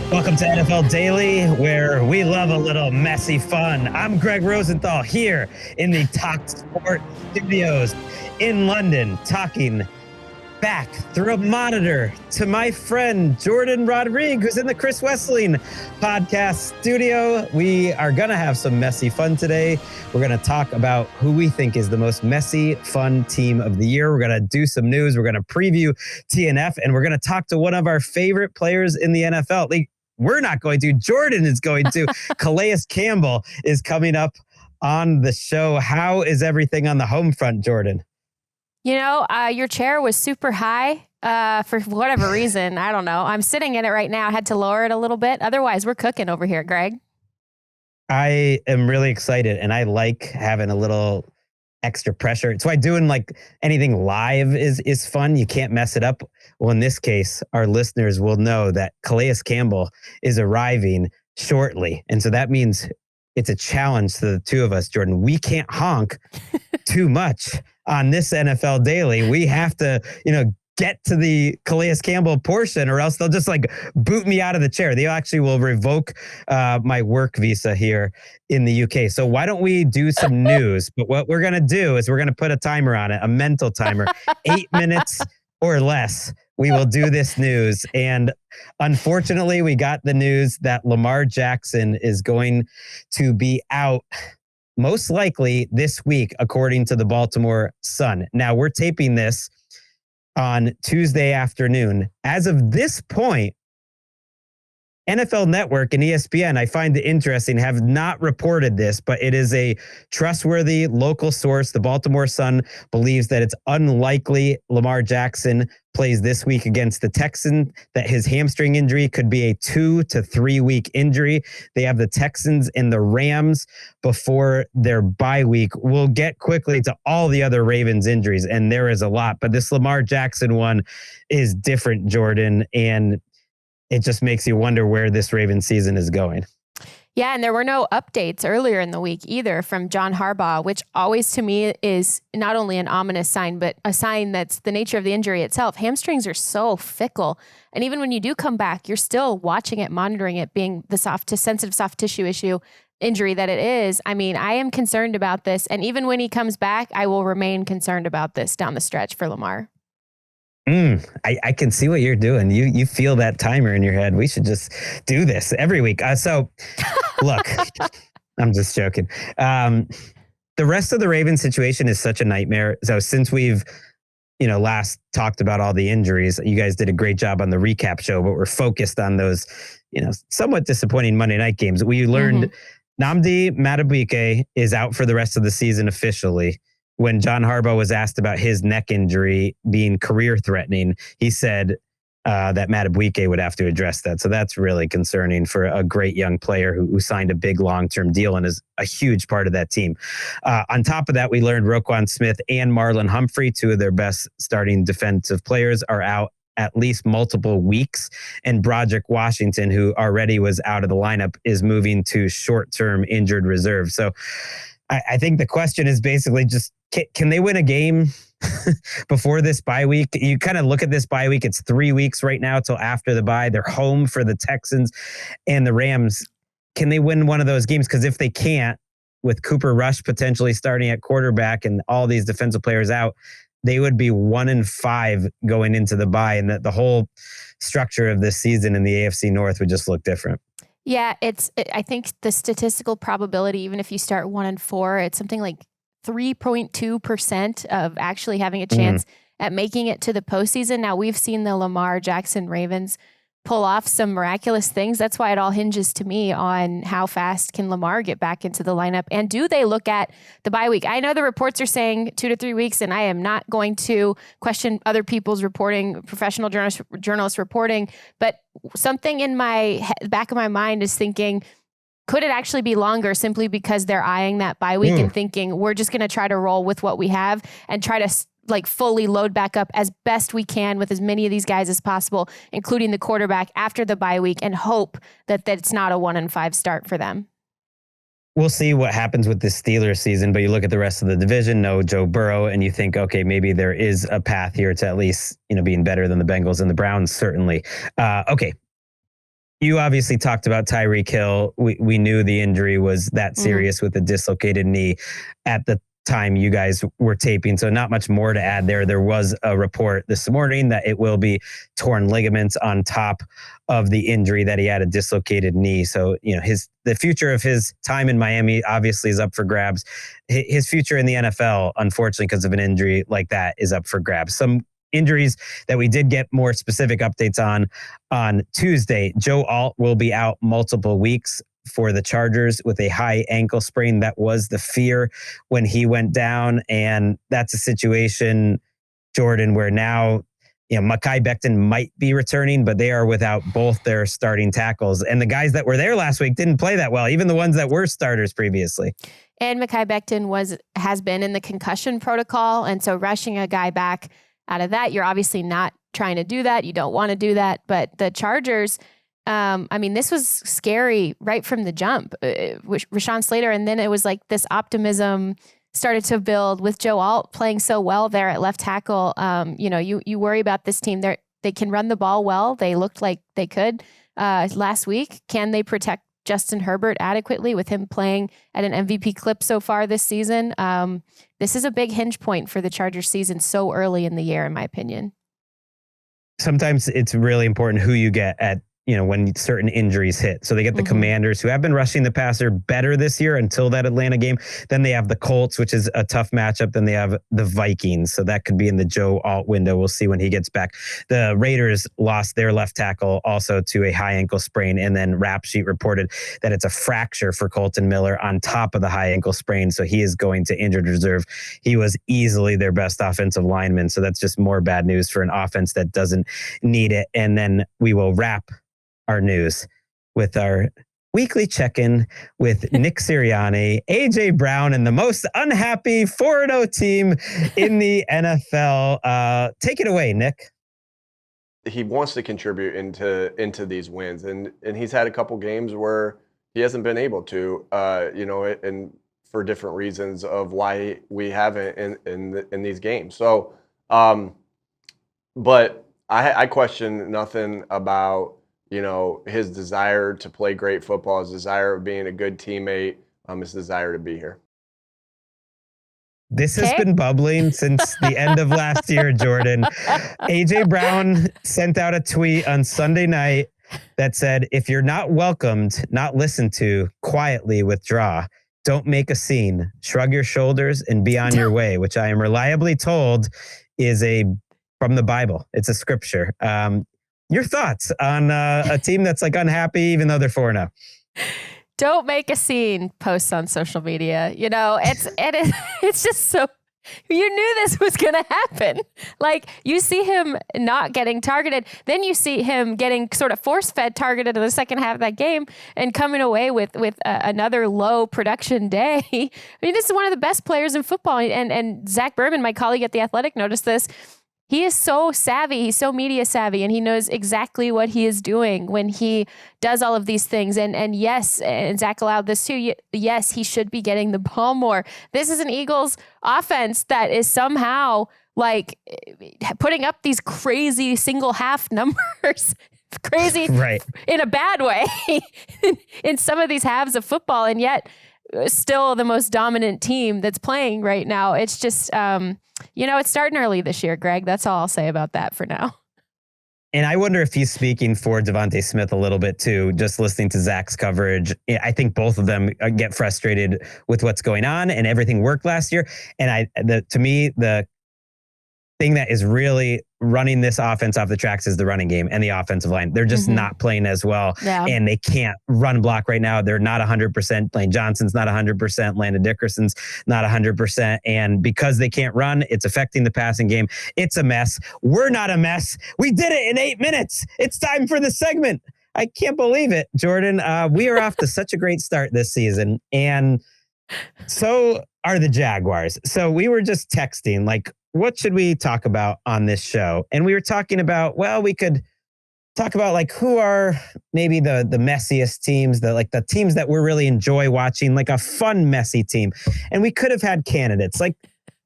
Welcome to NFL Daily, where we love a little messy fun. I'm Gregg Rosenthal here in the Talk Sport studios in London, talking back through a monitor to my friend Jourdan Rodrigue, who's in the Chris Wesseling podcast studio. We are going to have some messy fun today. We're going to talk about who we think is the most messy, fun team of the year. We're going to do some news. We're going to preview TNF, and we're going to talk to one of our favorite players in the NFL. We're not going to. Jourdan is going to. Calais Campbell is coming up on the show. How is everything on the home front, Jourdan? You know, your chair was super high for whatever reason. I don't know. I'm sitting in it right now. I had to lower it a little bit. Otherwise, we're cooking over here, Gregg. I am really excited, and I like having a little extra pressure. It's why doing like anything live is fun. You can't mess it up. Well, in this case, our listeners will know that Calais Campbell is arriving shortly. And so that means it's a challenge to the two of us, Jourdan. We can't honk too much on this NFL Daily. We have to, get to the Calais Campbell portion, or else they'll just like boot me out of the chair. They actually will revoke my work visa here in the UK. So why don't we do some news? But what we're going to do is we're going to put a timer on it, a mental timer, 8 minutes or less. We will do this news. And unfortunately, we got the news that Lamar Jackson is going to be out most likely this week, according to the Baltimore Sun. Now, we're taping this on Tuesday afternoon. As of this point, NFL Network and ESPN, I find it interesting, have not reported this, but it is a trustworthy local source. The Baltimore Sun believes that it's unlikely Lamar Jackson plays this week against the Texans, that his hamstring injury could be a 2 to 3 week injury. They have the Texans and the Rams before their bye week. We'll get quickly to all the other Ravens injuries, and there is a lot, but this Lamar Jackson one is different, Jourdan, and it just makes you wonder where this Ravens season is going. Yeah, and there were no updates earlier in the week either from John Harbaugh, which always to me is not only an ominous sign, but a sign that's the nature of the injury itself. Hamstrings are so fickle. And even when you do come back, you're still watching it, monitoring it, being the sensitive soft tissue injury that it is. I mean, I am concerned about this. And even when he comes back, I will remain concerned about this down the stretch for Lamar. I can see what you're doing. You feel that timer in your head. We should just do this every week. So look, I'm just joking. The rest of the Ravens situation is such a nightmare. So since we've, last talked about all the injuries, you guys did a great job on the recap show, but we're focused on those, somewhat disappointing Monday night games. We learned Nnamdi Madubuike is out for the rest of the season officially. When John Harbaugh was asked about his neck injury being career-threatening, he said that Madubuike would have to address that. So that's really concerning for a great young player who signed a big long-term deal and is a huge part of that team. On top of that, we learned Roquan Smith and Marlon Humphrey, two of their best starting defensive players, are out at least multiple weeks. And Broderick Washington, who already was out of the lineup, is moving to short-term injured reserve. So I think the question is basically just, can they win a game before this bye week? You kind of look at this bye week. It's 3 weeks right now till after the bye. They're home for the Texans and the Rams. Can they win one of those games? Because if they can't, with Cooper Rush potentially starting at quarterback and all these defensive players out, they would be 1-5 going into the bye, and the whole structure of this season in the AFC North would just look different. Yeah, I think the statistical probability, even if you start 1-4, it's something like 3.2% of actually having a chance at making it to the postseason. Now, we've seen the Lamar Jackson Ravens pull off some miraculous things. That's why it all hinges to me on how fast can Lamar get back into the lineup, and do they look at the bye week? I know the reports are saying 2 to 3 weeks, and I am not going to question other people's reporting, professional journalists reporting, but something in my back of my mind is thinking, could it actually be longer simply because they're eyeing that bye week and thinking we're just going to try to roll with what we have and try to fully load back up as best we can with as many of these guys as possible, including the quarterback after the bye week, and hope that it's not a 1-5 start for them? We'll see what happens with this Steelers season, but you look at the rest of the division, no Joe Burrow, and you think, okay, maybe there is a path here to at least, being better than the Bengals and the Browns, certainly. Okay. You obviously talked about Tyreek Hill. We knew the injury was that serious with a dislocated knee at the time you guys were taping. So not much more to add there. There was a report this morning that it will be torn ligaments on top of the injury that he had, a dislocated knee. So, the future of his time in Miami obviously is up for grabs. His future in the NFL, unfortunately, because of an injury like that, is up for grabs. Some injuries that we did get more specific updates on Tuesday. Joe Alt will be out multiple weeks for the Chargers with a high ankle sprain. That was the fear when he went down. And that's a situation, Jourdan, where now, Mekhi Becton might be returning, but they are without both their starting tackles. And the guys that were there last week didn't play that well, even the ones that were starters previously. And Mekhi Becton has been in the concussion protocol. And so rushing a guy back out of that, you're obviously not trying to do that. You don't want to do that. But the Chargers, this was scary right from the jump with Rashawn Slater. And then it was like this optimism started to build with Joe Alt playing so well there at left tackle. You worry about this team. They can run the ball well. They looked like they could last week. Can they protect Justin Herbert adequately with him playing at an MVP clip so far this season? This is a big hinge point for the Chargers season so early in the year, in my opinion. Sometimes it's really important who you get at, when certain injuries hit. So they get the Commanders, who have been rushing the passer better this year until that Atlanta game. Then they have the Colts, which is a tough matchup. Then they have the Vikings. So that could be in the Joe Alt window. We'll see when he gets back. The Raiders lost their left tackle also to a high ankle sprain. And then Rap Sheet reported that it's a fracture for Colton Miller on top of the high ankle sprain. So he is going to injured reserve. He was easily their best offensive lineman. So that's just more bad news for an offense that doesn't need it. And then we will wrap our news with our weekly check-in with Nick Sirianni, AJ Brown, and the most unhappy 4-0 team in the NFL. Take it away, Nick. He wants to contribute into these wins, and he's had a couple games where he hasn't been able to, and for different reasons of why we haven't in these games. So, but I question nothing about his desire to play great football, his desire of being a good teammate, his desire to be here. This has been bubbling since the end of last year, Jourdan. AJ Brown sent out a tweet on Sunday night that said, if you're not welcomed, not listened to, quietly withdraw. Don't make a scene. Shrug your shoulders and be on your way, which I am reliably told is from the Bible. It's a scripture. Your thoughts on a team that's like unhappy, even though they're 4-0? Don't make a scene. Posts on social media. It's just so. You knew this was going to happen. Like, you see him not getting targeted, then you see him getting sort of force-fed targeted in the second half of that game and coming away with another low production day. I mean, this is one of the best players in football, and Zach Berman, my colleague at The Athletic, noticed this. He is so savvy. He's so media savvy, and he knows exactly what he is doing when he does all of these things. And yes, and Zach allowed this too. Yes, he should be getting the ball more. This is an Eagles offense that is somehow like putting up these crazy single half numbers. Crazy, right? In a bad way in some of these halves of football, and yet still the most dominant team that's playing right now. It's just, it's starting early this year, Gregg. That's all I'll say about that for now. And I wonder if he's speaking for Devontae Smith a little bit too, just listening to Zach's coverage. I think both of them get frustrated with what's going on, and everything worked last year. And to me, the thing that is really running this offense off the tracks is the running game and the offensive line. They're just not playing as well, and they can't run block right now. They're not 100%. Lane Johnson's not 100%. Landon Dickerson's not 100%. And because they can't run, it's affecting the passing game. It's a mess. We're not a mess. We did it in 8 minutes. It's time for the segment. I can't believe it, Jourdan. We are off to such a great start this season, and so are the Jaguars. So we were just texting, like, what should we talk about on this show? And we were talking about, well, we could talk about like who are maybe the messiest teams, the teams that we really enjoy watching, like a fun, messy team. And we could have had candidates like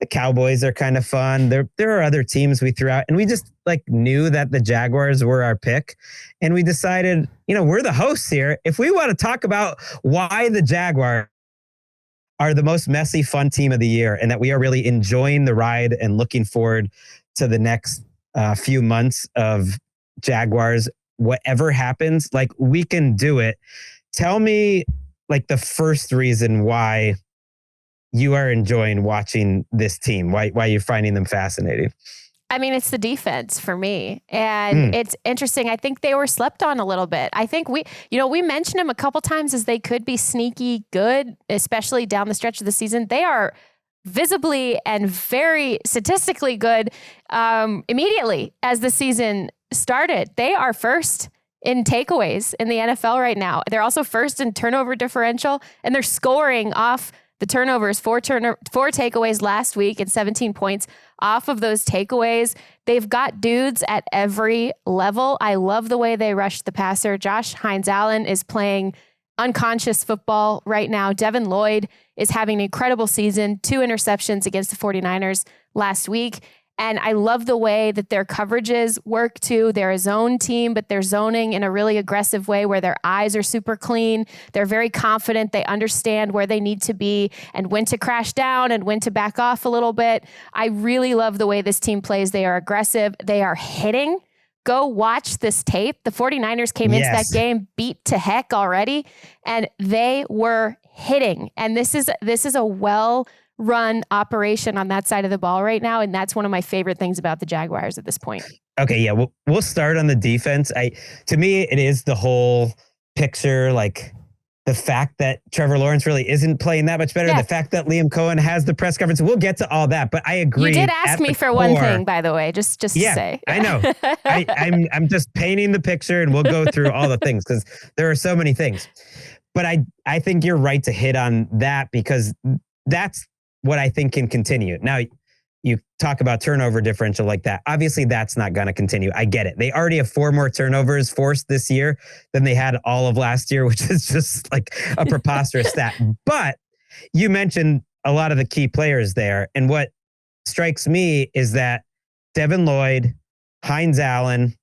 The Cowboys are kind of fun. There are other teams we threw out, and we just like knew that the Jaguars were our pick. And we decided, we're the hosts here. If we want to talk about why the Jaguars are the most messy, fun team of the year, and that we are really enjoying the ride and looking forward to the next few months of Jaguars, whatever happens, like we can do it. Tell me like the first reason why you are enjoying watching this team, why you're finding them fascinating. I mean, it's the defense for me. And it's interesting. I think they were slept on a little bit. I think we mentioned them a couple times as they could be sneaky good, especially down the stretch of the season. They are visibly and very statistically good immediately as the season started. They are first in takeaways in the NFL right now. They're also first in turnover differential, and they're scoring off the turnovers, four takeaways last week and 17 points off of those takeaways. They've got dudes at every level. I love the way they rush the passer. Josh Hines-Allen is playing unconscious football right now. Devin Lloyd is having an incredible season, 2 interceptions against the 49ers last week. And I love the way that their coverages work too. They're a zone team, but they're zoning in a really aggressive way where their eyes are super clean. They're very confident. They understand where they need to be and when to crash down and when to back off a little bit. I really love the way this team plays. They are aggressive. They are hitting. Go watch this tape. The 49ers came into that game beat to heck already, and they were hitting. And this is a well-run operation on that side of the ball right now, and that's one of my favorite things about the Jaguars at this point. Okay, yeah, we'll start on the defense. To me, it is the whole picture, like the fact that Trevor Lawrence really isn't playing that much better, the fact that Liam Cohen has the press conference. We'll get to all that, but I agree. You did ask me for one thing, by the way, just to say. I know. I'm just painting the picture, and we'll go through all the things because there are so many things. But I think you're right to hit on that because that's what I think can continue. Now, you talk about turnover differential like that. Obviously, that's not going to continue. I get it. They already have 4 more turnovers forced this year than they had all of last year, which is just like a preposterous stat. But you mentioned a lot of the key players there. And what strikes me is that Devin Lloyd, Hines-Allen,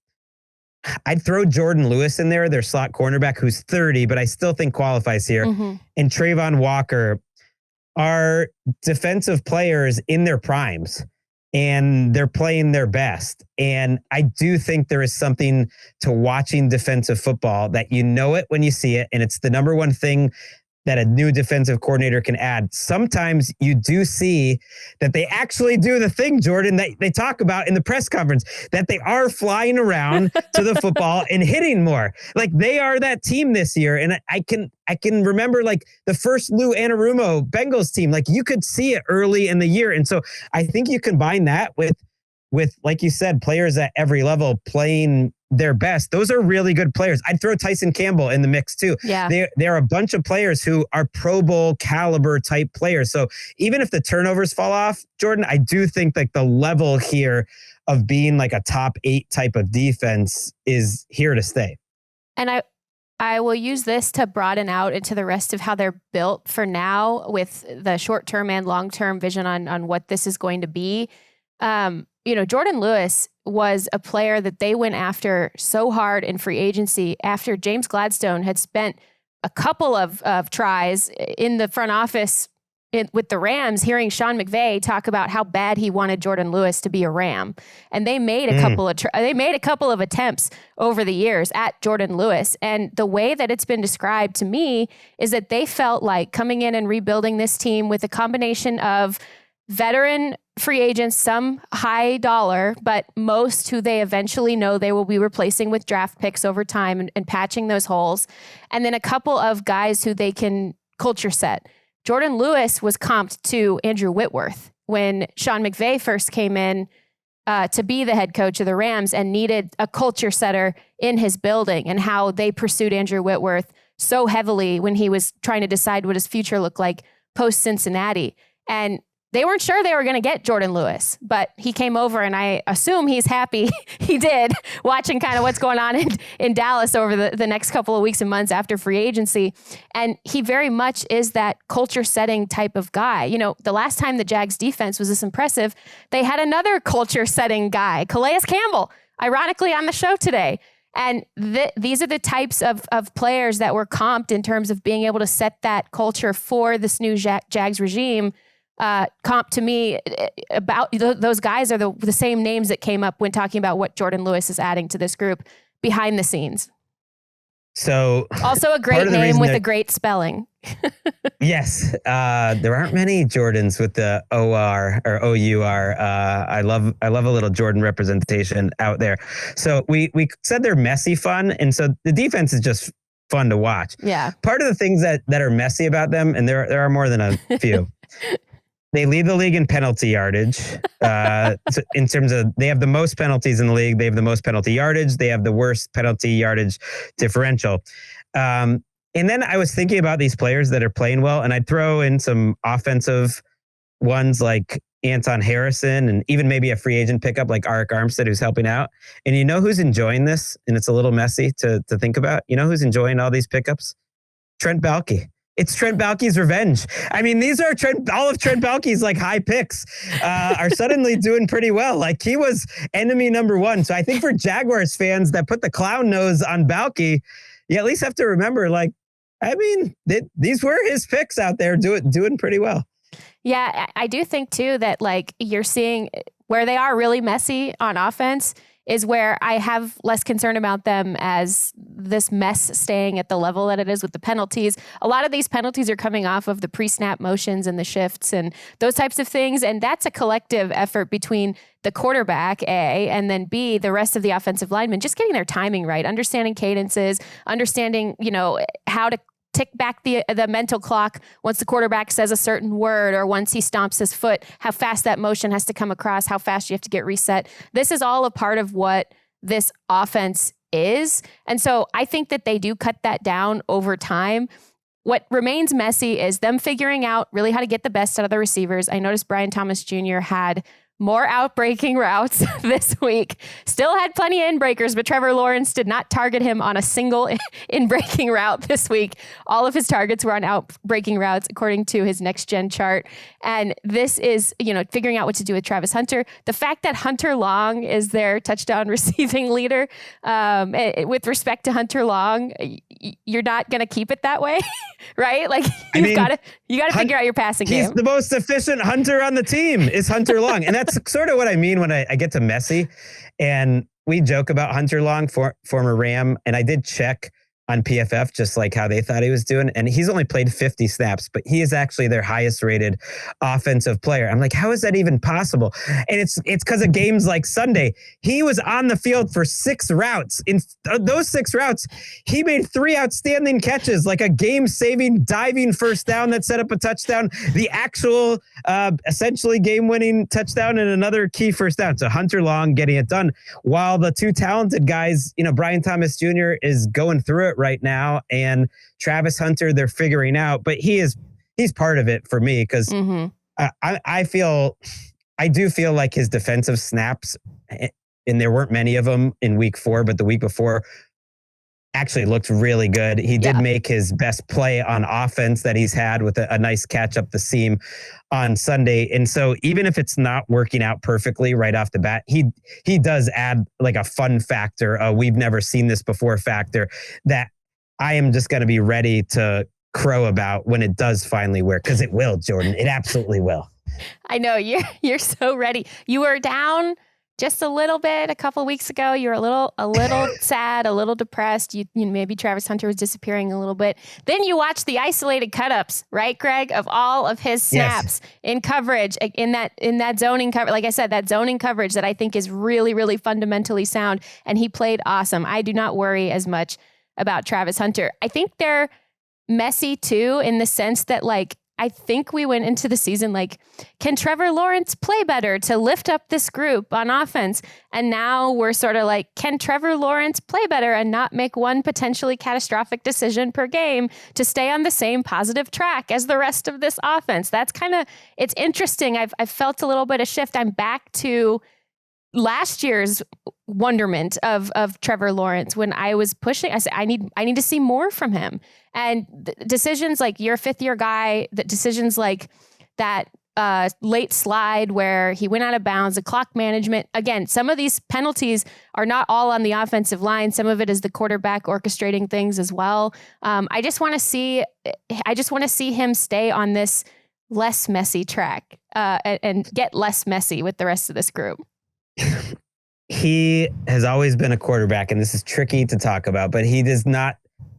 I'd throw Jourdan Lewis in there, their slot cornerback, who's 30, but I still think qualifies here. Mm-hmm. And Trayvon Walker are defensive players in their primes, and they're playing their best. And I do think there is something to watching defensive football that you know it when you see it. And it's the number one thing that a new defensive coordinator can add. Sometimes you do see that they actually do the thing, Jourdan, that they talk about in the press conference, that they are flying around to the football and hitting more. Like they are that team this year. And I can remember like the first Lou Anarumo Bengals team, like you could see it early in the year. And so I think you combine that with, like you said, players at every level playing their best. Those are really good players. I'd throw Tyson Campbell in the mix too. Yeah. There are a bunch of players who are Pro Bowl caliber type players. So even if the turnovers fall off, Jourdan, I do think like the level here of being like a top 8 type of defense is here to stay. And I will use this to broaden out into the rest of how they're built for now with the short-term and long-term vision on what this is going to be. Jourdan Lewis was a player that they went after so hard in free agency after James Gladstone had spent a couple of tries in the front office with the Rams, hearing Sean McVay talk about how bad he wanted Jourdan Lewis to be a Ram. And they made a couple of attempts over the years at Jourdan Lewis. And the way that it's been described to me is that they felt like coming in and rebuilding this team with a combination of veteran free agents, some high dollar, but most who they eventually know they will be replacing with draft picks over time and patching those holes. And then a couple of guys who they can culture set. Jourdan Lewis was comped to Andrew Whitworth when Sean McVay first came in to be the head coach of the Rams and needed a culture setter in his building, and how they pursued Andrew Whitworth so heavily when he was trying to decide what his future looked like post Cincinnati. And they weren't sure they were going to get Jourdan Lewis, but he came over, and I assume he's happy he did, watching kind of what's going on in Dallas over the next couple of weeks and months after free agency. And he very much is that culture setting type of guy. You know, the last time the Jags defense was this impressive, they had another culture setting guy, Calais Campbell, ironically on the show today. And these are the types of players that were comped in terms of being able to set that culture for this new Jags regime. Comp to me about those guys are the same names that came up when talking about what Jourdan Lewis is adding to this group behind the scenes. So also a great name with a great spelling. Yes. There aren't many Jordans with the OR or OUR. I love a little Jourdan representation out there. So we said they're messy fun. And so the defense is just fun to watch. Yeah. Part of the things that are messy about them, and there are more than a few. They lead the league in penalty yardage. So in terms of, they have the most penalties in the league. They have the most penalty yardage. They have the worst penalty yardage differential. And then I was thinking about these players that are playing well, and I'd throw in some offensive ones like Anton Harrison, and even maybe a free agent pickup like Arik Armstead, who's helping out. And you know who's enjoying this? And it's a little messy to think about. You know who's enjoying all these pickups? Trent Baalke. It's Trent Baalke's revenge. I mean, these are all of Trent Baalke's like high picks are suddenly doing pretty well. Like he was enemy number one. So I think for Jaguars fans that put the clown nose on Baalke, you at least have to remember, like, I mean, these were his picks out there doing pretty well. Yeah, I do think too that like you're seeing where they are really messy on offense is where I have less concern about them as this mess staying at the level that it is with the penalties. A lot of these penalties are coming off of the pre-snap motions and the shifts and those types of things. And that's a collective effort between the quarterback, A, and then B, the rest of the offensive linemen, just getting their timing right, understanding cadences, understanding, you know, how to tick back the mental clock once the quarterback says a certain word or once he stomps his foot, how fast that motion has to come across, how fast you have to get reset. This is all a part of what this offense is. And so I think that they do cut that down over time. What remains messy is them figuring out really how to get the best out of the receivers. I noticed Brian Thomas Jr. had more outbreaking routes this week. Still had plenty of inbreakers, but Trevor Lawrence did not target him on a single inbreaking route this week. All of his targets were on outbreaking routes, according to his next gen chart. And this is, you know, figuring out what to do with Travis Hunter. The fact that Hunter Long is their touchdown receiving leader, with respect to Hunter Long, you're not going to keep it that way, right? Like you got to figure out your passing game. He's the most efficient hunter on the team is Hunter Long. And that's sort of what I mean when I get to messy. And we joke about Hunter Long, former Ram. And I did check on PFF, just like how they thought he was doing. And he's only played 50 snaps, but he is actually their highest rated offensive player. I'm like, how is that even possible? And it's because of games like Sunday. He was on the field for 6 routes. In those 6 routes, he made 3 outstanding catches, like a game-saving diving first down that set up a touchdown, the actual essentially game-winning touchdown, and another key first down. So Hunter Long getting it done, while the 2 talented guys, you know, Brian Thomas Jr. is going through it right now, and Travis Hunter, they're figuring out, but he's part of it for me because I do feel like his defensive snaps, and there weren't many of them in week 4, but the week before actually looked really good. He did make his best play on offense that he's had with a nice catch up the seam on Sunday. And so even if it's not working out perfectly right off the bat, he does add like a fun factor, we've never seen this before factor that I am just going to be ready to crow about when it does finally work, because it will, Jourdan. It absolutely will. I know you're so ready. You were down just a little bit a couple of weeks ago. You were a little sad, a little depressed. You maybe Travis Hunter was disappearing a little bit. Then you watched the isolated cut-ups, right, Gregg, of all of his snaps in coverage, in that zoning coverage. Like I said, that zoning coverage that I think is really, really fundamentally sound. And he played awesome. I do not worry as much about Travis Hunter. I think they're messy too, in the sense that like I think we went into the season like, can Trevor Lawrence play better to lift up this group on offense? And now we're sort of like, can Trevor Lawrence play better and not make one potentially catastrophic decision per game to stay on the same positive track as the rest of this offense? That's kind of, it's interesting. I've felt a little bit of shift. I'm back to last year's wonderment of Trevor Lawrence when I was pushing. I said, I need to see more from him. And decisions like you're a fifth year guy, that decisions like that late slide where he went out of bounds, the clock management. Again, some of these penalties are not all on the offensive line. Some of it is the quarterback orchestrating things as well. I just want to see him stay on this less messy track and get less messy with the rest of this group. He has always been a quarterback, and this is tricky to talk about, but he does not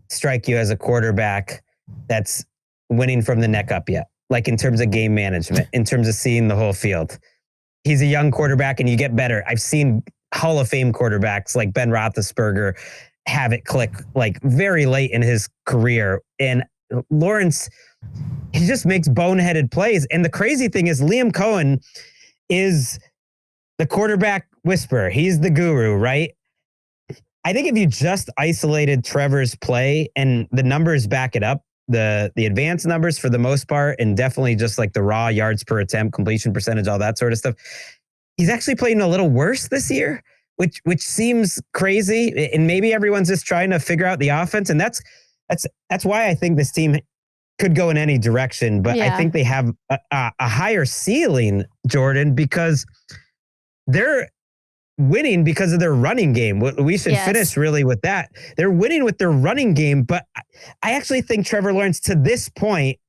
strike you as a quarterback that's winning from the neck up yet. Like in terms of game management, in terms of seeing the whole field. He's a young quarterback and you get better. I've seen Hall of Fame quarterbacks like Ben Roethlisberger have it click like very late in his career. And Lawrence, he just makes boneheaded plays. And the crazy thing is Liam Cohen is the quarterback whisperer. He's the guru, right? I think if you just isolated Trevor's play and the numbers back it up, the advanced numbers for the most part, and definitely just like the raw yards per attempt, completion percentage, all that sort of stuff, he's actually playing a little worse this year, which seems crazy. And maybe everyone's just trying to figure out the offense. And that's why I think this team could go in any direction. But I think they have a higher ceiling, Jourdan, because they're winning because of their running game. We should finish really with that. They're winning with their running game, but I actually think Trevor Lawrence to this point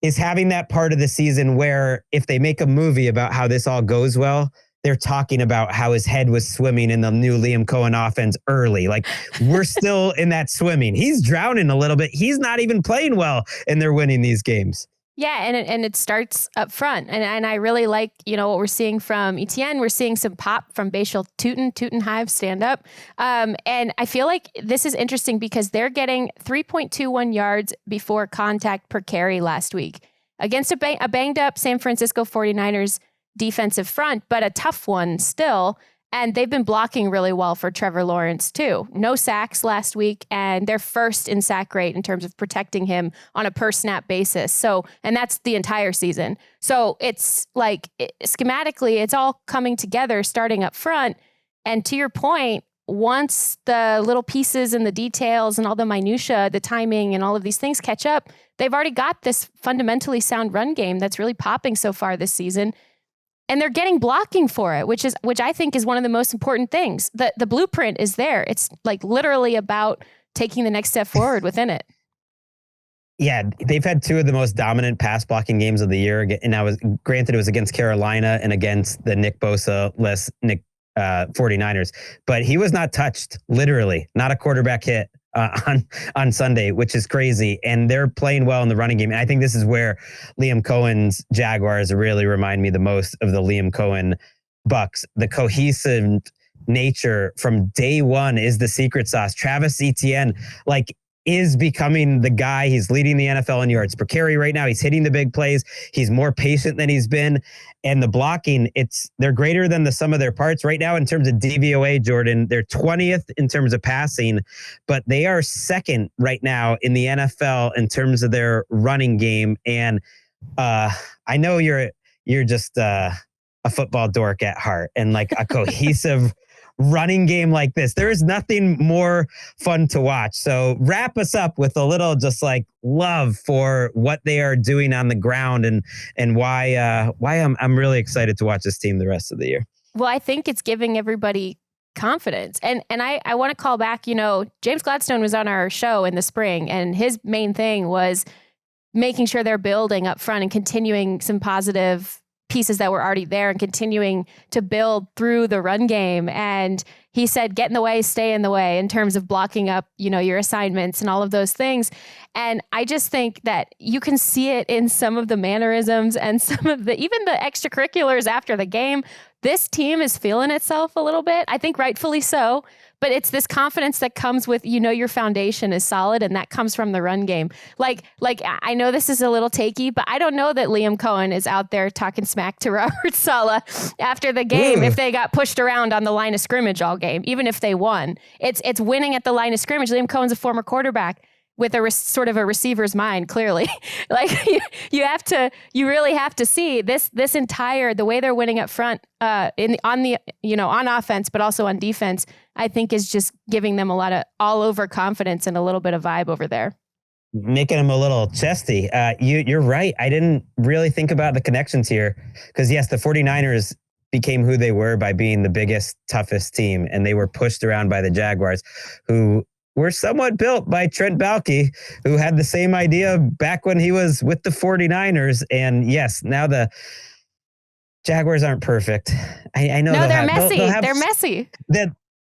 is having that part of the season where if they make a movie about how this all goes well, they're talking about how his head was swimming in the new Liam Cohen offense early. Like we're still in that swimming. He's drowning a little bit. He's not even playing well and they're winning these games. Yeah, and it starts up front. And I really like, what we're seeing from Etienne. We're seeing some pop from Bashal Tootin Hive stand up. And I feel like this is interesting because they're getting 3.21 yards before contact per carry last week against a banged up San Francisco 49ers defensive front, but a tough one still. And they've been blocking really well for Trevor Lawrence too. No sacks last week, and they're first in sack rate in terms of protecting him on a per snap basis. So, and that's the entire season. So it's like schematically, it's all coming together starting up front. And to your point, once the little pieces and the details and all the minutia, the timing and all of these things catch up, they've already got this fundamentally sound run game that's really popping so far this season. And they're getting blocking for it, which I think is one of the most important things. The blueprint is there. It's like literally about taking the next step forward within it. Yeah, they've had two of the most dominant pass blocking games of the year. And granted, it was against Carolina and against the Nick Bosa-less 49ers. But he was not touched, literally, not a quarterback hit on Sunday, which is crazy. And they're playing well in the running game. And I think this is where Liam Cohen's Jaguars really remind me the most of the Liam Cohen Bucks. The cohesive nature from day one is the secret sauce. Travis Etienne, is becoming the guy. He's leading the NFL in yards per carry right now. He's hitting the big plays. He's more patient than he's been. And the blocking, they're greater than the sum of their parts right now in terms of DVOA, Jourdan. They're 20th in terms of passing, but they are second right now in the NFL in terms of their running game. And I know you're just a football dork at heart, and like a cohesive running game like this, there is nothing more fun to watch. So wrap us up with a little just like love for what they are doing on the ground and why I'm really excited to watch this team the rest of the year. Well, I think it's giving everybody confidence. And I want to call back, James Gladstone was on our show in the spring, and his main thing was making sure they're building up front and continuing some positive pieces that were already there and continuing to build through the run game. And he said, get in the way, stay in the way in terms of blocking up, your assignments and all of those things. And I just think that you can see it in some of the mannerisms and some of even the extracurriculars after the game. this team is feeling itself a little bit. I think rightfully so. But it's this confidence that comes with, your foundation is solid, and that comes from the run game. Like I know this is a little takey, but I don't know that Liam Cohen is out there talking smack to Robert Saleh after the game if they got pushed around on the line of scrimmage all game, even if they won. It's winning at the line of scrimmage. Liam Cohen's a former quarterback with a sort of a receiver's mind, clearly. Like you really have to see this entire, the way they're winning up front on offense, but also on defense, I think is just giving them a lot of all over confidence and a little bit of vibe over there. Making them a little chesty. You're right. I didn't really think about the connections here because yes, the 49ers became who they were by being the biggest, toughest team, and they were pushed around by the Jaguars, who were somewhat built by Trent Baalke, who had the same idea back when he was with the 49ers. And yes, now the Jaguars aren't perfect. I know they're messy. They're messy.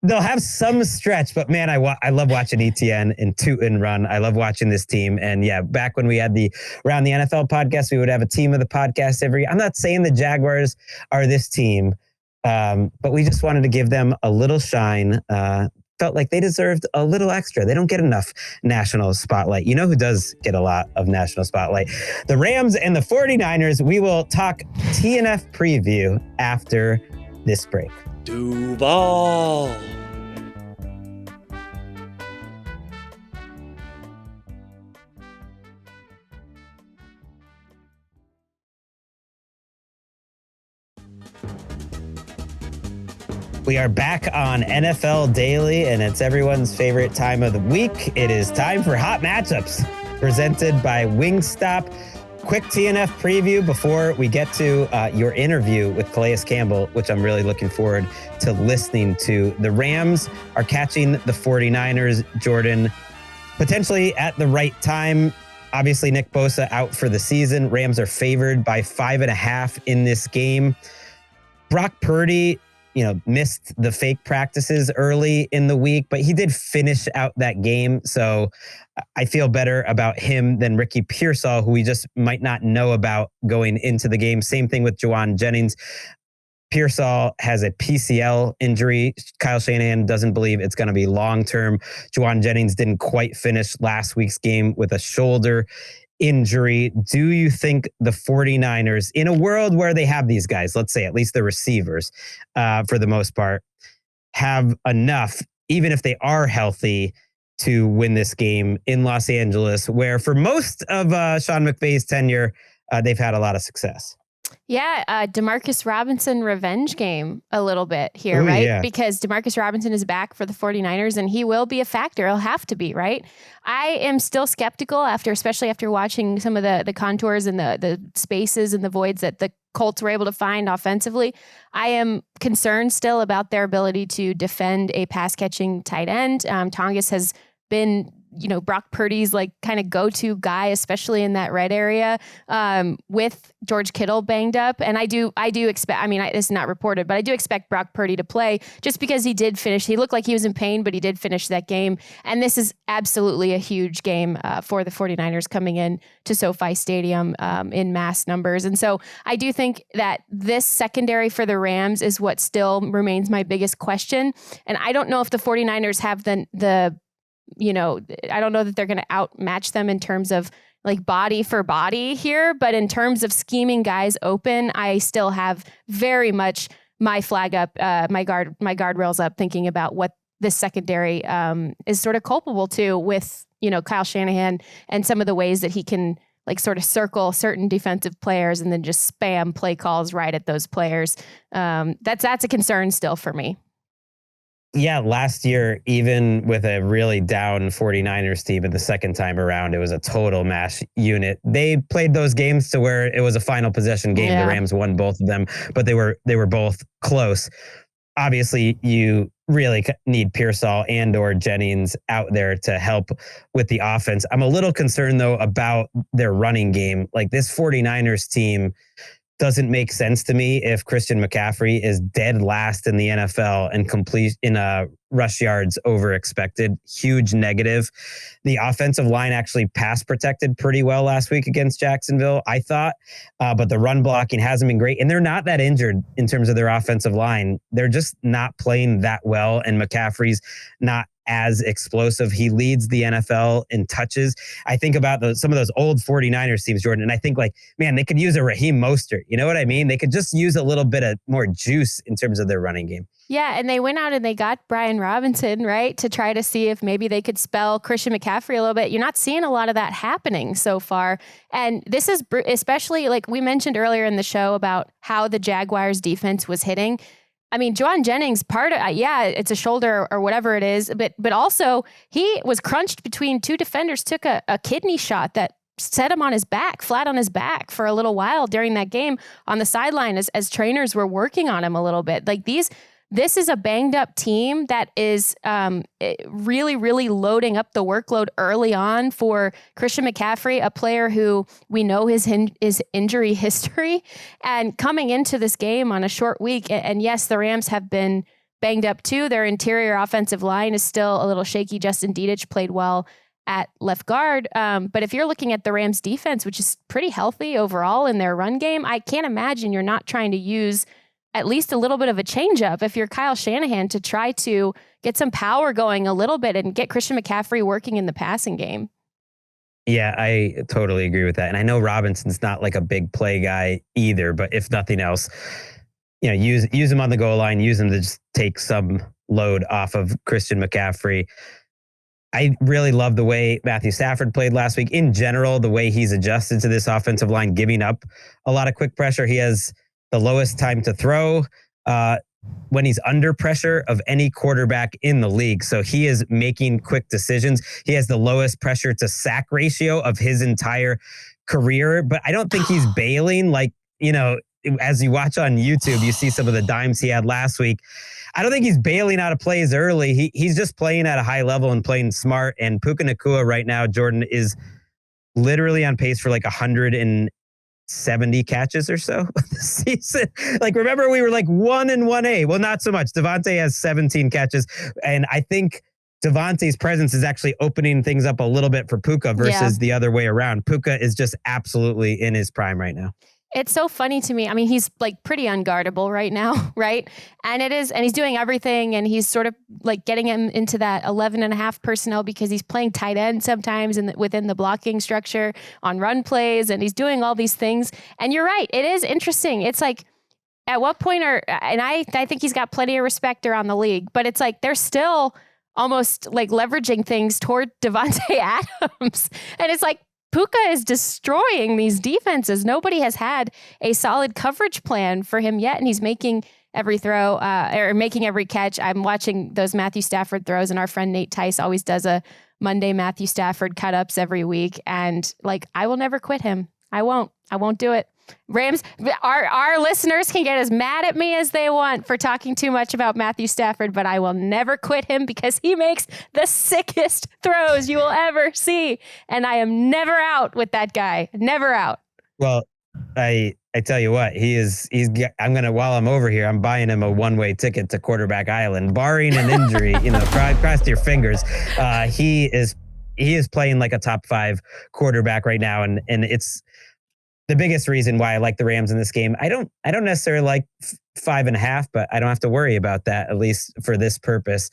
They'll have some stretch, but man, I love watching ETN and toot and run. I love watching this team. And yeah, back when we had the Around the NFL podcast, we would have a team of the podcast I'm not saying the Jaguars are this team, but we just wanted to give them a little shine. Felt like they deserved a little extra. They don't get enough national spotlight. You know who does get a lot of national spotlight? The Rams and the 49ers. We will talk TNF preview after this break. Duval. We are back on NFL Daily, and it's everyone's favorite time of the week. It is time for Hot Matchups, presented by Wingstop. Quick TNF preview before we get to your interview with Calais Campbell, which I'm really looking forward to listening to. The Rams are catching the 49ers, Jourdan, potentially at the right time. Obviously, Nick Bosa out for the season. Rams are favored by 5.5 in this game. Brock Purdy, missed the fake practices early in the week, but he did finish out that game. So I feel better about him than Ricky Pearsall, who we just might not know about going into the game. Same thing with Jauan Jennings. Pearsall has a PCL injury. Kyle Shanahan doesn't believe it's going to be long-term. Jauan Jennings didn't quite finish last week's game with a shoulder injury. Do you think the 49ers, in a world where they have these guys, let's say at least the receivers for the most part, have enough, even if they are healthy, to win this game in Los Angeles, where for most of Sean McVay's tenure, they've had a lot of success? Yeah, Demarcus Robinson revenge game a little bit here, right? Yeah. Because Demarcus Robinson is back for the 49ers, and he will be a factor. He'll have to be, right? I am still skeptical especially after watching some of the contours and the spaces and the voids that the Colts were able to find offensively. I am concerned still about their ability to defend a pass-catching tight end. Tongas has been Brock Purdy's kind of go-to guy, especially in that red area, with George Kittle banged up. And I do expect, it's not reported, but I do expect Brock Purdy to play just because he did finish. He looked like he was in pain, but he did finish that game. And this is absolutely a huge game for the 49ers coming in to SoFi Stadium in mass numbers. And so I do think that this secondary for the Rams is what still remains my biggest question. And I don't know if the 49ers have I don't know that they're going to outmatch them in terms of body for body here, but in terms of scheming guys open, I still have very much my flag up, my guardrails up, thinking about what this secondary is sort of culpable to with, Kyle Shanahan and some of the ways that he can sort of circle certain defensive players and then just spam play calls right at those players. That's a concern still for me. Yeah, last year, even with a really down 49ers team at the second time around, it was a total mash unit. They played those games to where it was a final possession game. Yeah. The Rams won both of them, but they were both close. Obviously, you really need Pearsall and or Jennings out there to help with the offense. I'm a little concerned, though, about their running game. This 49ers team doesn't make sense to me if Christian McCaffrey is dead last in the NFL and complete in rush yards over expected. Huge negative. The offensive line actually pass protected pretty well last week against Jacksonville, I thought. But the run blocking hasn't been great. And they're not that injured in terms of their offensive line. They're just not playing that well. And McCaffrey's not as explosive. He leads the NFL in touches. I think about some of those old 49ers teams, Jourdan, and I think like, man, they could use a Raheem Mostert. You know what I mean? They could just use a little bit of more juice in terms of their running game. Yeah, and they went out and they got Brian Robinson, right, to try to see if maybe they could spell Christian McCaffrey a little bit. You're not seeing a lot of that happening so far. And this is especially, like we mentioned earlier in the show about how the Jaguars defense was hitting. I mean, Jauan Jennings, part of it's a shoulder or whatever it is, but also he was crunched between two defenders, took a kidney shot that set him on his back, flat on his back for a little while during that game on the sideline as trainers were working on him a little bit. Like this is a banged up team that is really, really loading up the workload early on for Christian McCaffrey, a player who we know his injury history, and coming into this game on a short week. And yes, the Rams have been banged up too. Their interior offensive line is still a little shaky. Justin Dedich played well at left guard. But if you're looking at the Rams defense, which is pretty healthy overall in their run game, I can't imagine you're not trying to use at least a little bit of a changeup if you're Kyle Shanahan to try to get some power going a little bit and get Christian McCaffrey working in the passing game. Yeah, I totally agree with that. And I know Robinson's not like a big play guy either, but if nothing else, use him on the goal line, use him to just take some load off of Christian McCaffrey. I really love the way Matthew Stafford played last week. In general, the way he's adjusted to this offensive line, giving up a lot of quick pressure. He has the lowest time to throw when he's under pressure of any quarterback in the league. So he is making quick decisions. He has the lowest pressure to sack ratio of his entire career, but I don't think he's bailing. Like, as you watch on YouTube, you see some of the dimes he had last week. I don't think he's bailing out of plays early. He's just playing at a high level and playing smart. And Puka Nacua right now, Jourdan, is literally on pace for like 170 catches or so this season. Like, remember, we were like 1 and 1A. Well, not so much. Devontae has 17 catches. And I think Devontae's presence is actually opening things up a little bit for Puka versus the other way around. Puka is just absolutely in his prime right now. It's so funny to me. I mean, he's like pretty unguardable right now, right? And he's doing everything, and he's sort of like getting him into that 11.5 personnel because he's playing tight end sometimes within the blocking structure on run plays, and he's doing all these things. And you're right. It is interesting. It's like, at what point and I think he's got plenty of respect around the league, but it's like, they're still almost like leveraging things toward Davante Adams. And it's like, Puka is destroying these defenses. Nobody has had a solid coverage plan for him yet, and he's making every throw or making every catch. I'm watching those Matthew Stafford throws, and our friend Nate Tice always does a Monday Matthew Stafford cut-ups every week, and like, I will never quit him. I won't do it. Rams, our listeners can get as mad at me as they want for talking too much about Matthew Stafford, but I will never quit him because he makes the sickest throws you will ever see. And I am never out with that guy. Never out. Well, I tell you what, while I'm over here, I'm buying him a one-way ticket to Quarterback Island, barring an injury, cross your fingers. He is playing like a top 5 quarterback right now. And it's the biggest reason why I like the Rams in this game. I don't necessarily like 5.5, but I don't have to worry about that, at least for this purpose.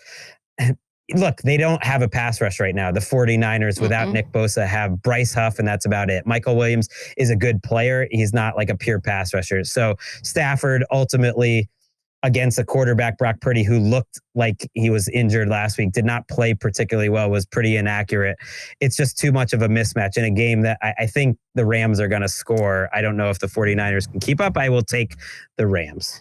Look, they don't have a pass rush right now. The 49ers without Nick Bosa have Bryce Huff, and that's about it. Michael Williams is a good player. He's not like a pure pass rusher. So Stafford ultimately, against a quarterback, Brock Purdy, who looked like he was injured last week, did not play particularly well, was pretty inaccurate. It's just too much of a mismatch in a game that I think the Rams are going to score. I don't know if the 49ers can keep up. I will take the Rams.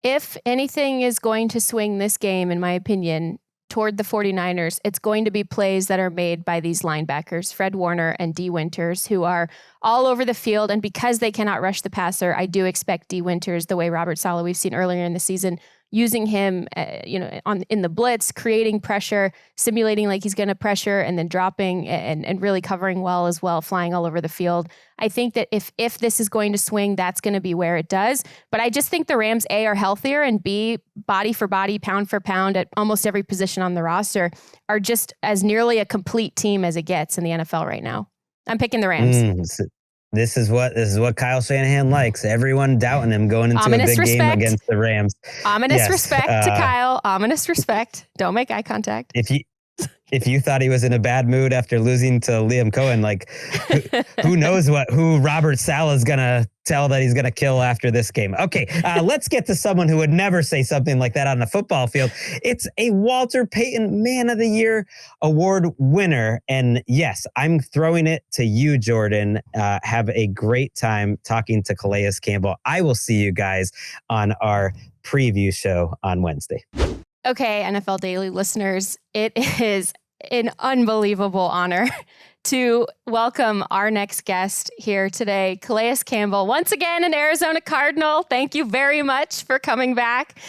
If anything is going to swing this game, in my opinion, toward the 49ers, it's going to be plays that are made by these linebackers, Fred Warner and D. Winters, who are all over the field. And because they cannot rush the passer, I do expect D. Winters, the way Robert Saleh we've seen earlier in the season, using him, in the blitz, creating pressure, simulating like he's going to pressure, and then dropping and really covering well as well, flying all over the field. I think that if this is going to swing, that's going to be where it does. But I just think the Rams, A, are healthier, and B, body for body, pound for pound at almost every position on the roster, are just as nearly a complete team as it gets in the NFL right now. I'm picking the Rams. This is what Kyle Shanahan likes. Everyone doubting him going into a big game against the Rams. Ominous respect to Kyle. Ominous respect. Don't make eye contact. If you thought he was in a bad mood after losing to Liam Cohen, like who knows who Robert Saleh is going to tell that he's going to kill after this game. Okay, let's get to someone who would never say something like that on the football field. It's a Walter Payton Man of the Year award winner. And yes, I'm throwing it to you, Jourdan. Have a great time talking to Calais Campbell. I will see you guys on our preview show on Wednesday. Okay, NFL Daily listeners, it is an unbelievable honor to welcome our next guest here today, Calais Campbell, once again an Arizona Cardinal. Thank you very much for coming back.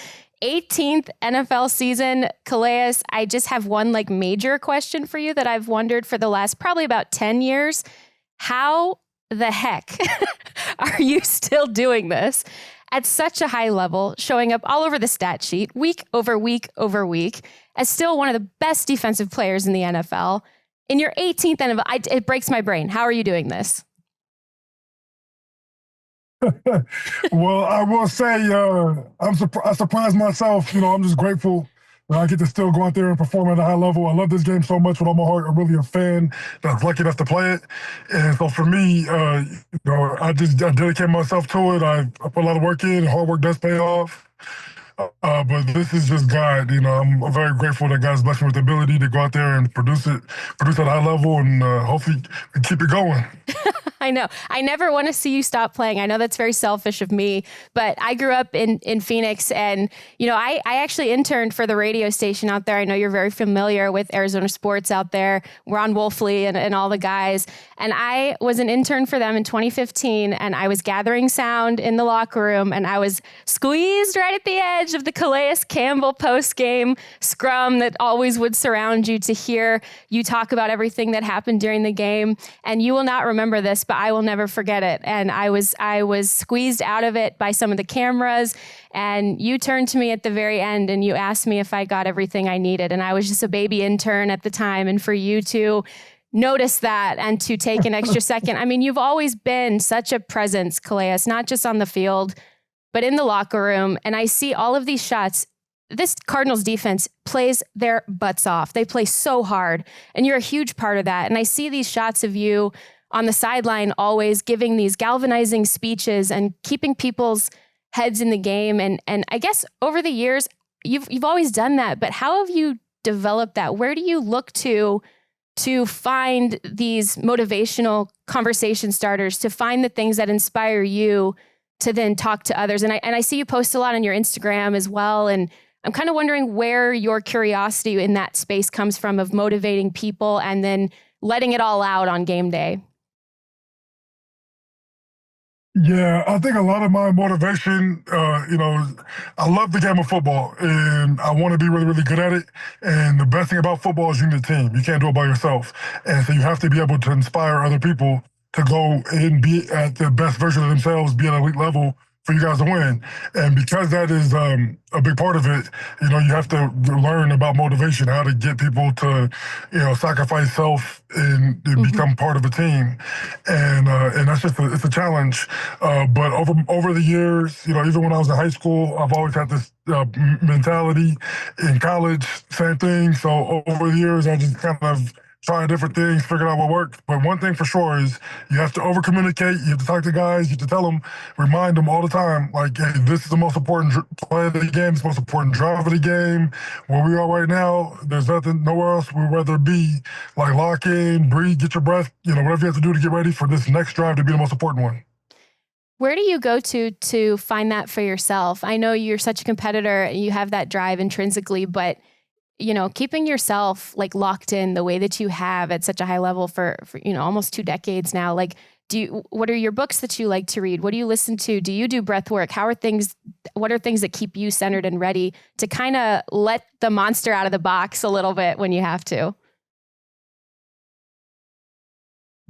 18th NFL season. Calais, I just have one major question for you that I've wondered for the last probably about 10 years. How the heck are you still doing this at such a high level, showing up all over the stat sheet, week over week over week, as still one of the best defensive players in the NFL? In your 18th NFL, it breaks my brain. How are you doing this? Well, I will say I surprised myself. I'm just grateful that I get to still go out there and perform at a high level. I love this game so much with all my heart. I'm really a fan that's lucky enough to play it. And so for me, I dedicate myself to it. I put a lot of work in, and hard work does pay off. But this is just God. I'm very grateful that God's blessed me with the ability to go out there and produce at a high level, and hopefully we keep it going. I know. I never want to see you stop playing. I know that's very selfish of me, but I grew up in Phoenix, and, I actually interned for the radio station out there. I know you're very familiar with Arizona sports out there, Ron Wolfley and all the guys. And I was an intern for them in 2015, and I was gathering sound in the locker room, and I was squeezed right at the edge of the Calais Campbell post-game scrum that always would surround you to hear you talk about everything that happened during the game. And you will not remember this, but I will never forget it. And I was squeezed out of it by some of the cameras, and you turned to me at the very end and you asked me if I got everything I needed. And I was just a baby intern at the time. And for you to notice that and to take an extra second, I mean, you've always been such a presence, Calais, not just on the field, but in the locker room. And I see all of these shots. This Cardinals defense plays their butts off. They play so hard, and you're a huge part of that. And I see these shots of you on the sideline, always giving these galvanizing speeches and keeping people's heads in the game. And I guess over the years, you've always done that, but how have you developed that? Where do you look to find these motivational conversation starters, to find the things that inspire you to then talk to others? And I see you post a lot on your Instagram as well. And I'm kind of wondering where your curiosity in that space comes from, of motivating people and then letting it all out on game day. Yeah, I think a lot of my motivation, I love the game of football, and I want to be really, really good at it. And the best thing about football is you need a team. You can't do it by yourself. And so you have to be able to inspire other people to go and be at the best version of themselves, be at an elite level for you guys to win. And because that is a big part of it, you have to learn about motivation, how to get people to, sacrifice self and become part of a team. And that's just it's a challenge. But over the years, even when I was in high school, I've always had this mentality. In college, same thing. So over the years, I just kind of try different things, figure out what works. But one thing for sure is you have to over-communicate. You have to talk to guys. You have to tell them, remind them all the time, like, hey, this is the most important play of the game. It's the most important drive of the game. Where we are right now, there's nowhere else we'd rather be. Like, lock in, breathe, get your breath, whatever you have to do to get ready for this next drive to be the most important one. Where do you go to find that for yourself? I know you're such a competitor, you have that drive intrinsically, but keeping yourself locked in the way that you have at such a high level for almost 2 decades now, what are your books that you like to read? What do you listen to? Do you do breath work? What are things that keep you centered and ready to kind of let the monster out of the box a little bit when you have to?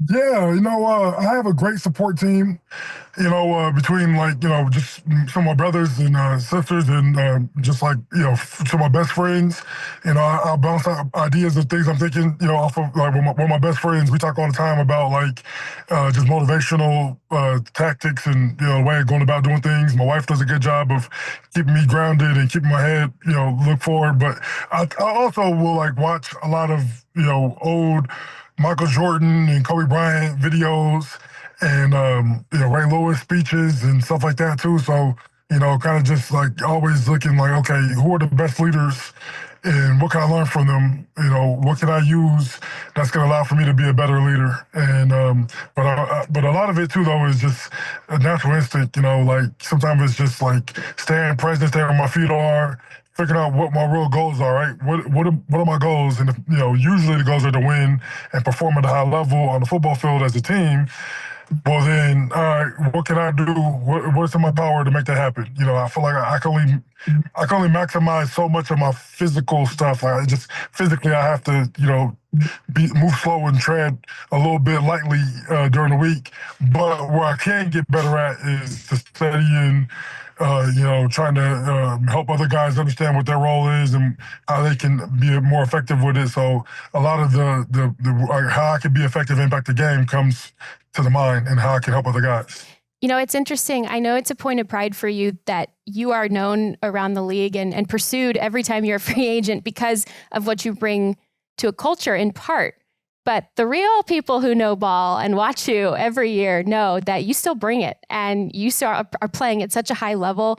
Yeah, I have a great support team, between just some of my brothers and sisters and just some of my best friends. I'll bounce out ideas and things I'm thinking, off of like one of my best friends. We talk all the time about just motivational tactics and, the way of going about doing things. My wife does a good job of keeping me grounded and keeping my head, look forward. But I also will watch a lot of, old Michael Jordan and Kobe Bryant videos and, Ray Lewis speeches and stuff like that too. So, kind of just always looking okay, who are the best leaders and what can I learn from them? What can I use that's going to allow for me to be a better leader? And, but a lot of it too, though, is just a natural instinct, sometimes it's just staying present, staying where my feet are, figuring out what my real goals are, right? What are my goals? And, usually the goals are to win and perform at a high level on the football field as a team. Well, then, all right, what can I do? What's in my power to make that happen? I feel like I can only maximize so much of my physical stuff. Physically, I have to, move slow and tread a little bit lightly during the week. But where I can get better at is to studying, trying to help other guys understand what their role is and how they can be more effective with it. So a lot of the how I can be effective, impact the game comes to the mind and how I can help other guys. It's interesting. I know it's a point of pride for you that you are known around the league and pursued every time you're a free agent because of what you bring to a culture in part. But the real people who know ball and watch you every year know that you still bring it and you are playing at such a high level.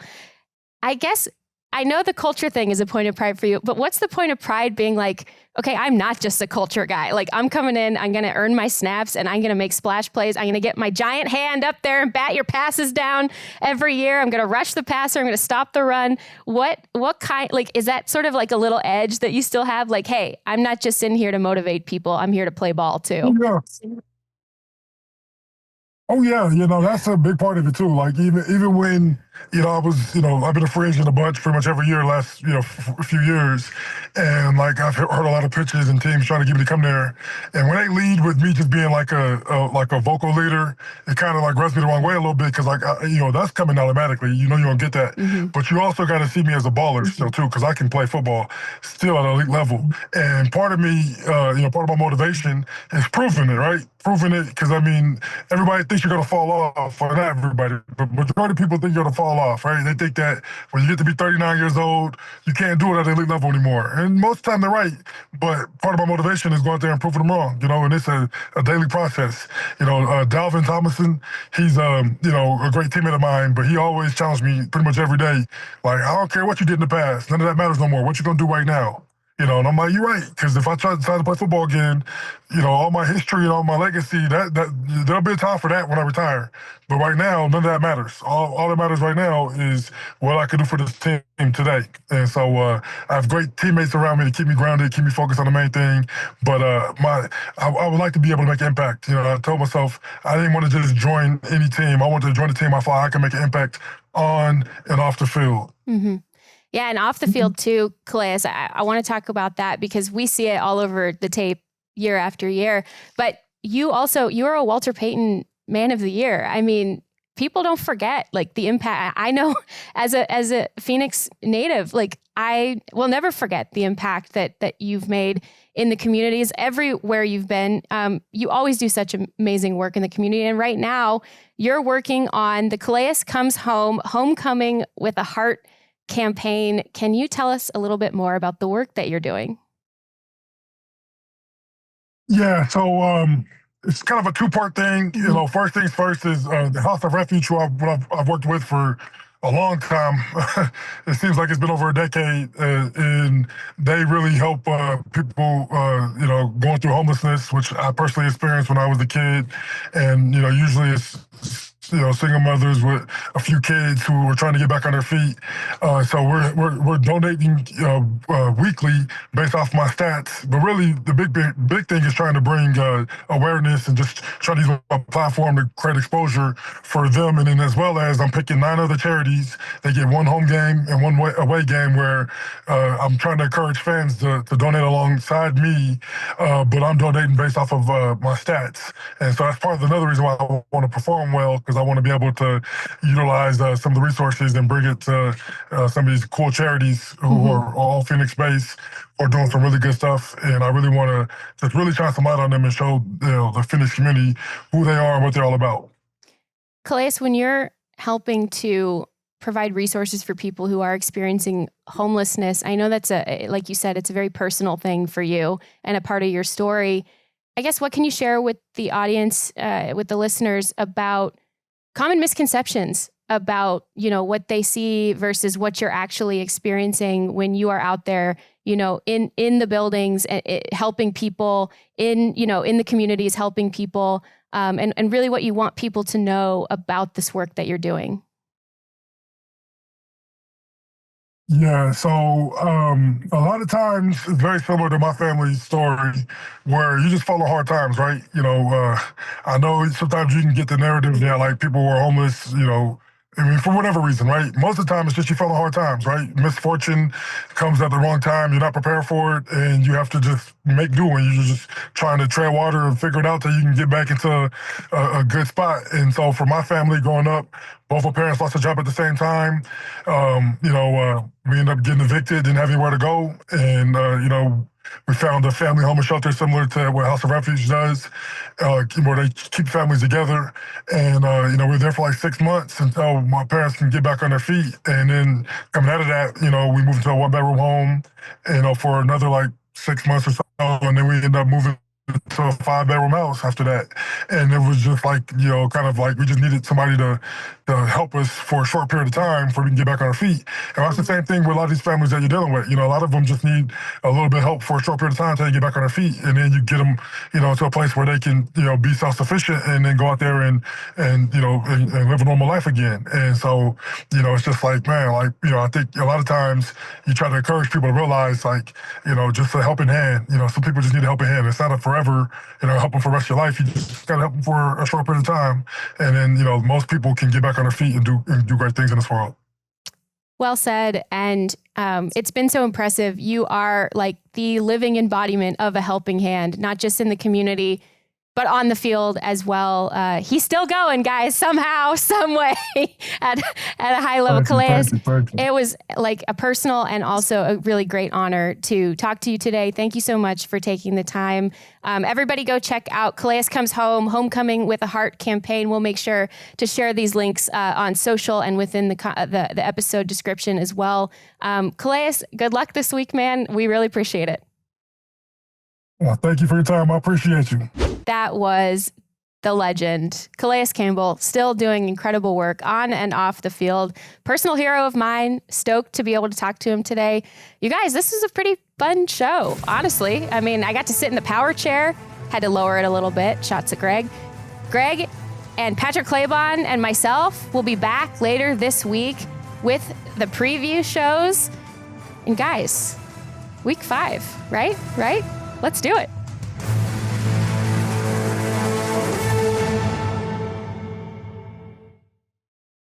I guess I know the culture thing is a point of pride for you, but what's the point of pride being okay, I'm not just a culture guy. I'm coming in, I'm going to earn my snaps and I'm going to make splash plays. I'm going to get my giant hand up there and bat your passes down every year. I'm going to rush the passer. I'm going to stop the run. What kind, is that sort of a little edge that you still have? Hey, I'm not just in here to motivate people. I'm here to play ball too. Yeah. Oh yeah, that's a big part of it too. Even when I was, I've been a free agent a bunch, pretty much every year last, a few years, and I've heard a lot of pitches and teams trying to get me to come there, and when they lead with me just being like a vocal leader, it kind of rubs me the wrong way a little bit because that's coming automatically. You don't get that, but you also got to see me as a baller still too because I can play football still at an elite level, and part of me, part of my motivation is proving it, right? Proving it because everybody thinks you're gonna fall off, or not everybody, but majority of people think you're gonna fall off, right? They think that when you get to be 39 years old, you can't do it at the elite level anymore. And most of the time they're right, but part of my motivation is going out there and proving them wrong, and it's a daily process. Dalvin Tomlinson, he's, a great teammate of mine, but he always challenged me pretty much every day. I don't care what you did in the past. None of that matters no more. What you gonna do right now? And I'm like, you're right, because if I decide to play football again, all my history and all my legacy, that there'll be a time for that when I retire. But right now, none of that matters. All that matters right now is what I can do for this team today. And so I have great teammates around me to keep me grounded, keep me focused on the main thing. But I would like to be able to make an impact. I told myself I didn't want to just join any team. I wanted to join the team I thought I can make an impact on and off the field. Mm-hmm. Yeah, and off the field too, Calais, I want to talk about that because we see it all over the tape year after year. But you're a Walter Payton Man of the Year. People don't forget the impact. I know as a Phoenix native, I will never forget the impact that you've made in the communities everywhere you've been. You always do such amazing work in the community. And right now you're working on the Calais Comes Home Homecoming with a Heart campaign. Can you tell us a little bit more about the work that you're doing? Yeah, so it's kind of a two-part thing. First things first is the House of Refuge, who I've worked with for a long time. It seems like it's been over a decade, and they really help people, going through homelessness, which I personally experienced when I was a kid. And usually it's single mothers with a few kids who are trying to get back on their feet. So we're donating weekly based off my stats. But really, the big thing is trying to bring awareness and just trying to use a platform to create exposure for them. And then as well as I'm picking 9 other charities. They get one home game and one away game where I'm trying to encourage fans to donate alongside me, but I'm donating based off of my stats. And so that's part of another reason why I want to perform well, because I want to be able to utilize some of the resources and bring it to some of these cool charities who are all Phoenix-based, are doing some really good stuff. And I really want to just really shine some light on them and show the Phoenix community who they are and what they're all about. Calais, when you're helping to provide resources for people who are experiencing homelessness, I know that's like you said, it's a very personal thing for you and a part of your story. I guess, what can you share with the audience, with the listeners, about common misconceptions about, what they see versus what you're actually experiencing when you are out there, in the buildings, helping people, in the communities, helping people, and really what you want people to know about this work that you're doing? Yeah, so a lot of times it's very similar to my family's story, where you just follow hard times, right? I know sometimes you can get the narrative that like people were homeless, for whatever reason, right? Most of the time it's just you follow hard times, right? Misfortune comes at the wrong time, you're not prepared for it, and you have to just make do, and you're just trying to tread water and figure it out till you can get back into a good spot. And so for my family growing up, both our parents lost a job at the same time. We ended up getting evicted, didn't have anywhere to go. And, we found a family homeless shelter similar to what House of Refuge does, where they keep families together. And, we were there for like 6 months until my parents can get back on their feet. And then coming out of that, we moved into a 1-bedroom home, for another like 6 months or so. And then we ended up moving to a 5-bedroom house after that. And it was just like, kind of like we just needed somebody to help us for a short period of time before we can get back on our feet. And that's the same thing with a lot of these families that you're dealing with. A lot of them just need a little bit of help for a short period of time until they get back on their feet. And then you get them, to a place where they can, be self-sufficient and then go out there and live a normal life again. And so, it's just like, man, like, I think a lot of times you try to encourage people to realize, like, just a helping hand. Some people just need a helping hand. It's not a forever, help them for the rest of your life. You just got to help them for a short period of time. And then, most people can get back on their feet and do great things in this world. Well said. And it's been so impressive. You are like the living embodiment of a helping hand, not just in the community, but on the field as well. He's still going, guys, somehow, some way at a high level. Calais, it was like a personal and also a really great honor to talk to you today. Thank you so much for taking the time. Everybody go check out Calais Comes Home, Homecoming with a Heart campaign. We'll make sure to share these links on social and within the episode description as well. Calais, good luck this week, man. We really appreciate it. Well, thank you for your time. I appreciate you. That was the legend, Calais Campbell, still doing incredible work on and off the field. Personal hero of mine. Stoked to be able to talk to him today. You guys, this was a pretty fun show, honestly. I mean, I got to sit in the power chair, had to lower it a little bit. Shots at Gregg. Gregg and Patrick Claybon and myself will be back later this week with the preview shows. And guys, week 5, right? Let's do it.